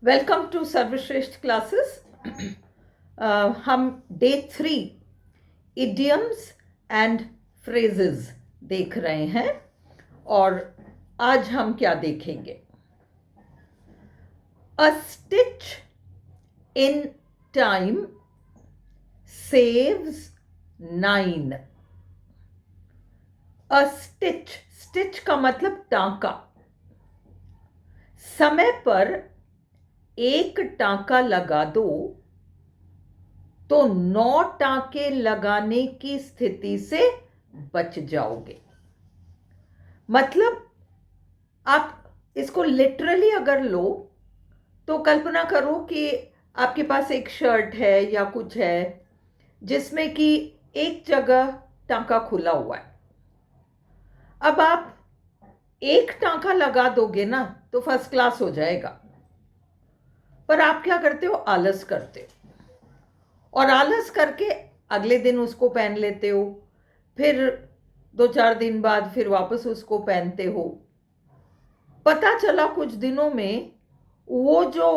Welcome to सर्वश्रेष्ठ classes. हम day 3 idioms and phrases देख रहे हैं और आज हम क्या देखेंगे? अ stitch in time saves 9। A stitch, stitch का मतलब टांका। समय पर एक टांका लगा दो तो 9 टांके लगाने की स्थिति से बच जाओगे। मतलब आप इसको लिटरली अगर लो तो कल्पना करो कि आपके पास एक शर्ट है या कुछ है जिसमें कि एक जगह टांका खुला हुआ है। अब आप एक टांका लगा दोगे ना तो फर्स्ट क्लास हो जाएगा, पर आप क्या करते हो? आलस करते हो और आलस करके अगले दिन उसको पहन लेते हो, फिर 2-4 दिन बाद फिर वापस उसको पहनते हो। पता चला कुछ दिनों में वो जो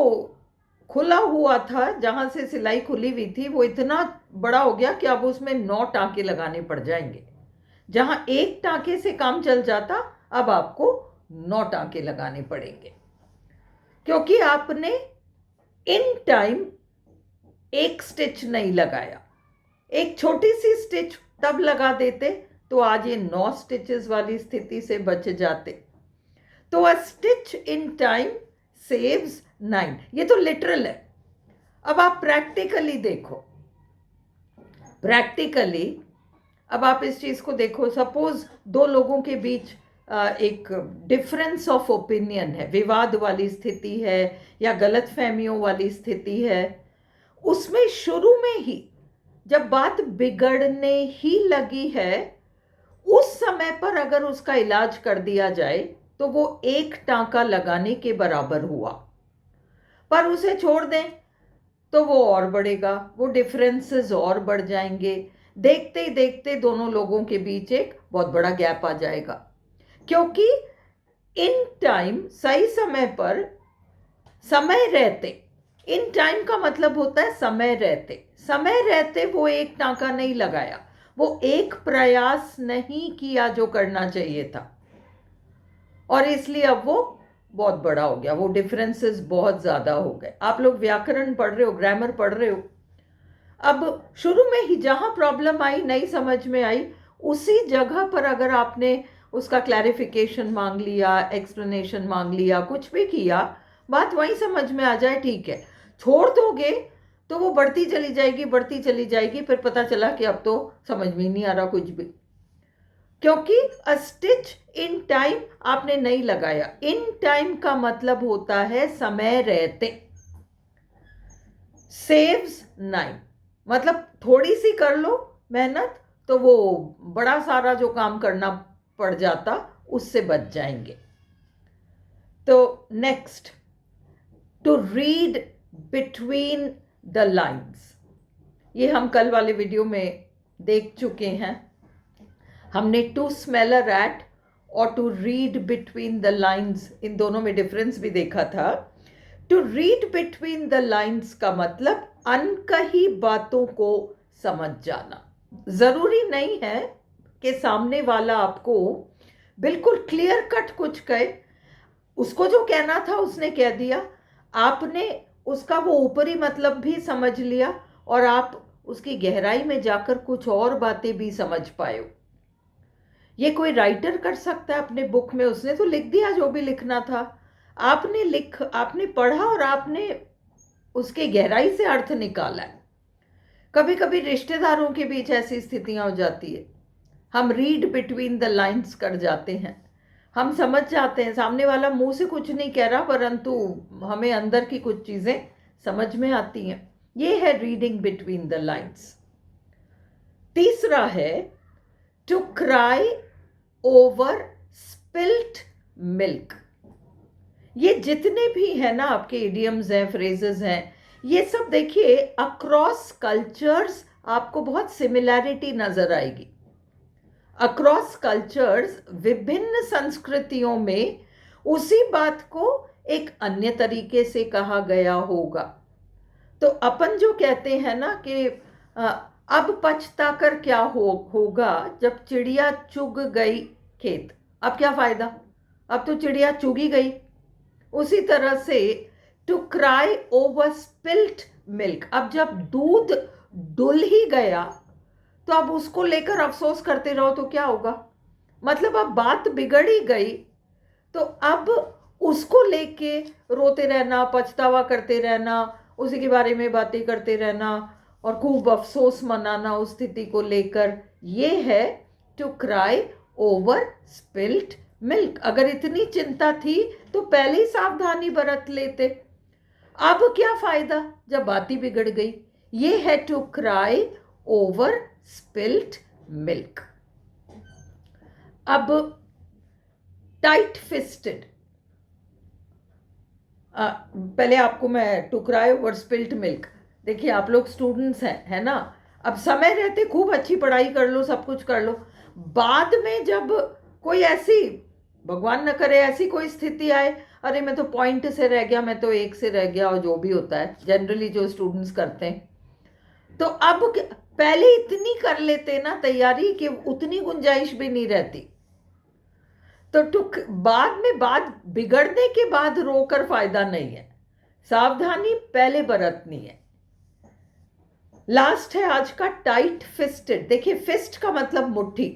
खुला हुआ था, जहां से सिलाई खुली हुई थी, वो इतना बड़ा हो गया कि अब उसमें 9 टांके लगाने पड़ जाएंगे। जहां एक टांके से काम चल जाता, अब आपको 9 टांके लगाने पड़ेंगे, क्योंकि आपने इन टाइम एक स्टिच नहीं लगाया। एक छोटी सी स्टिच तब लगा देते तो आज ये 9 स्टिचेस वाली स्थिति से बच जाते। तो अ स्टिच इन टाइम सेव्स 9, ये तो लिटरल है। अब आप प्रैक्टिकली देखो। प्रैक्टिकली अब आप इस चीज को देखो। सपोज 2 लोगों के बीच एक डिफरेंस ऑफ ओपिनियन है, विवाद वाली स्थिति है या गलतफहमियों वाली स्थिति है। उसमें शुरू में ही जब बात बिगड़ने ही लगी है, उस समय पर अगर उसका इलाज कर दिया जाए तो वो एक टांका लगाने के बराबर हुआ। पर उसे छोड़ दें तो वो और बढ़ेगा, वो डिफरेंसेस और बढ़ जाएंगे। देखते ही देखते दोनों लोगों के बीच एक बहुत बड़ा गैप आ जाएगा, क्योंकि इन टाइम, सही समय पर, समय रहते, इन टाइम का मतलब होता है समय रहते। समय रहते वो एक टांका नहीं लगाया, वो एक प्रयास नहीं किया जो करना चाहिए था, और इसलिए अब वो बहुत बड़ा हो गया। वो डिफरेंसेस बहुत ज्यादा हो गए। आप लोग व्याकरण पढ़ रहे हो, ग्रामर पढ़ रहे हो। अब शुरू में ही जहां प्रॉब्लम आई, नहीं समझ में आई, उसी जगह पर अगर आपने उसका क्लैरिफिकेशन मांग लिया, एक्सप्लेनेशन मांग लिया, कुछ भी किया, बात वहीं समझ में आ जाए, ठीक है। छोड़ दोगे तो वो बढ़ती चली जाएगी, बढ़ती चली जाएगी, फिर पता चला कि अब तो समझ में नहीं आ रहा कुछ भी, क्योंकि अ स्टिच इन टाइम आपने नहीं लगाया। इन टाइम का मतलब होता है समय रहते। सेव्स 9 मतलब थोड़ी सी कर लो मेहनत तो वो बड़ा सारा जो काम करना पड़ जाता उससे बच जाएंगे। तो next, to read between the lines, ये हम कल वाले वीडियो में देख चुके हैं। हमने टू स्मेल अ रैट और to read between the lines, इन दोनों में डिफरेंस भी देखा था। To read between the lines का मतलब अनकही बातों को समझ जाना। जरूरी नहीं है कि सामने वाला आपको बिल्कुल क्लियर कट कुछ कहे। उसको जो कहना था उसने कह दिया, आपने उसका वो ऊपरी मतलब भी समझ लिया और आप उसकी गहराई में जाकर कुछ और बातें भी समझ पाए। ये कोई राइटर कर सकता है अपने बुक में, उसने तो लिख दिया जो भी लिखना था। आपने पढ़ा और आपने उसके गहराई से अर्थ निकाला है। कभी कभी रिश्तेदारों के बीच ऐसी स्थितियां हो जाती है, हम रीड बिटवीन द लाइन्स कर जाते हैं। हम समझ जाते हैं सामने वाला मुंह से कुछ नहीं कह रहा, परंतु हमें अंदर की कुछ चीजें समझ में आती हैं। ये है रीडिंग बिटवीन द लाइन्स। तीसरा है to cry over spilt milk. ये जितने भी है ना आपके इडियम्स हैं, फ्रेजेस हैं, ये सब देखिए अक्रॉस कल्चर्स आपको बहुत सिमिलैरिटी नजर आएगी। अक्रॉस कल्चर्स, विभिन्न संस्कृतियों में उसी बात को एक अन्य तरीके से कहा गया होगा। तो अपन जो कहते हैं ना कि अब पछता कर क्या होगा जब चिड़िया चुग गई खेत। अब क्या फायदा, अब तो चिड़िया चुगी गई। उसी तरह से to cry over spilt milk, अब जब दूध डुल ही गया तो अब उसको लेकर अफसोस करते रहो तो क्या होगा। मतलब अब बात बिगड़ ही गई तो अब उसको लेके रोते रहना, पछतावा करते रहना, उसी के बारे में बातें करते रहना और खूब अफसोस मनाना उस स्थिति को लेकर, ये है to cry over spilt milk. अगर इतनी चिंता थी तो पहले ही सावधानी बरत लेते। अब क्या फायदा जब बात ही बिगड़ गई। ये है to cry over spilt milk. अब टाइट फिस्टेड, पहले आपको मैं to cry over spilt milk, देखिए आप लोग स्टूडेंट्स हैं, है ना। अब समय रहते खूब अच्छी पढ़ाई कर लो, सब कुछ कर लो, बाद में जब कोई ऐसी, भगवान न करे ऐसी कोई स्थिति आए, अरे मैं तो पॉइंट से रह गया, मैं तो एक से रह गया, और जो भी होता है जनरली जो स्टूडेंट्स करते हैं, तो अब पहले इतनी कर लेते ना तैयारी कि उतनी गुंजाइश भी नहीं रहती। तो बाद में बात बिगड़ने के बाद रोकर फायदा नहीं है, सावधानी पहले बरतनी है। लास्ट है आज का टाइट फिस्टेड। देखिए फिस्ट का मतलब मुट्ठी,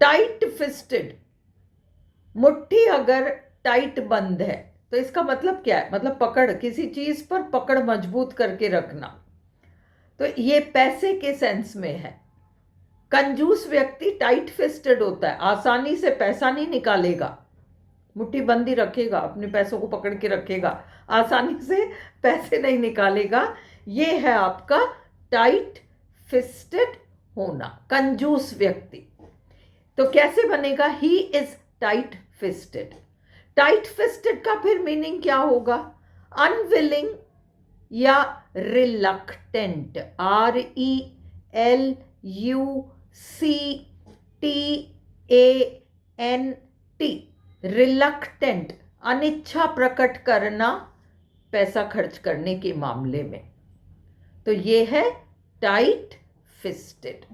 टाइट फिस्टेड, मुट्ठी अगर टाइट बंद है तो इसका मतलब क्या है, मतलब पकड़, किसी चीज पर पकड़ मजबूत करके रखना। तो ये पैसे के सेंस में है। कंजूस व्यक्ति टाइट फिस्टेड होता है, आसानी से पैसा नहीं निकालेगा, मुट्ठी बंदी रखेगा, अपने पैसों को पकड़ के रखेगा, आसानी से पैसे नहीं निकालेगा। ये है आपका टाइट फिस्टेड होना, कंजूस व्यक्ति। तो कैसे बनेगा, he is tight fisted. Tight fisted का फिर मीनिंग क्या होगा, अनविलिंग या रिलक्टेंट, RELUCTANT, रिलक्टेंट, अनिच्छा प्रकट करना पैसा खर्च करने के मामले में। तो ये है टाइट फिस्टेड।